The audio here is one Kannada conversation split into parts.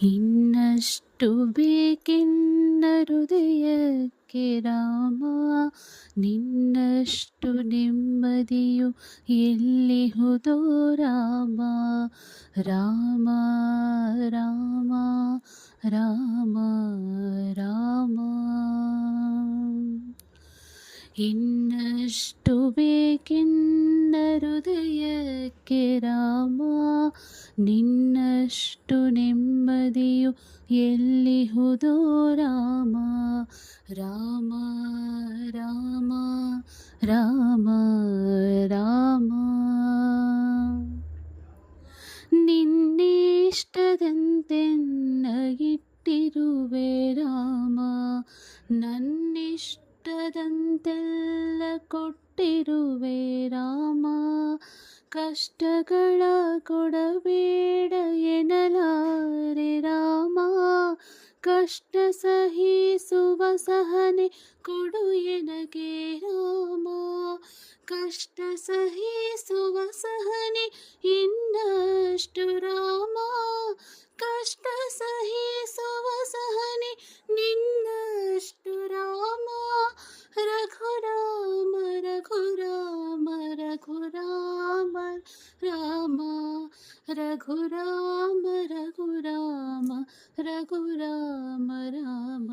ಇನ್ನಷ್ಟು ಬೇಕೆನ್ನ ಹೃದಯಕ್ಕೆ ರಾಮ, ನಿನ್ನಷ್ಟು ನೆಮ್ಮದಿಯು ಎಲ್ಲಿಹುದೋ ರಾಮ. ರಾಮ ರಾಮ ರಾಮ ರಾಮ. ಇನ್ನಷ್ಟು ಬೇಕೆನ್ನ ಹೃದಯಕ್ಕೆ ರಾಮ, ನಿನ್ನಷ್ಟು ನೆಮ್ಮದಿಯು ಎಲ್ಲಿಹುದೋ ರಾಮ. ರಾಮ ರಾಮ ರಾಮ ರಾಮ. ನಿನ್ನಿಷ್ಟದಂತೆನ್ನಗಿಟ್ಟಿರುವೆ ರಾಮ, ನನ್ನಿಷ್ಟದಂತೆಲ್ಲ ಕೊಟ್ಟಿರುವೆ ರಾಮ. ಕಷ್ಟಗಳ ಕೊಡಬೇಡ ಎನ್ನಲಾರೆ ರಾಮ, ಕಷ್ಟ ಸಹಿಸುವ ಸಹನೆ ಕೊಡು ಎನಗೆ ರಾಮ. ಕಷ್ಟ ಸಹಿಸುವ ಸಹನೆ ಇನ್ನಷ್ಟು ರಾಮ, ಕಷ್ಟ ಸಹಿಸುವ ಸಹನೆ ನಿನ್ನಷ್ಟು ರಾಮ. ರಘುರಾಮ ರಘುರಾಮ ರಘುರಾಮ ರಾಮ, ರಘುರಾಮ ರಘುರಾಮ ರಘುರಾಮ ರಾಮ.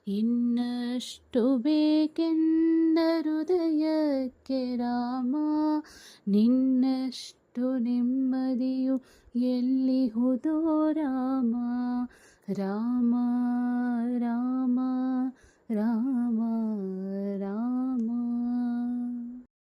ಇನ್ನಷ್ಟು ಬೇಕೆಂದ ಹೃದಯಕ್ಕೆ ರಾಮ, ನಿನ್ನಷ್ಟು ನೆಮ್ಮದಿಯು ಎಲ್ಲಿಹುದೋ ರಾಮ. ರಾಮ ರಾಮ ರಾಮ.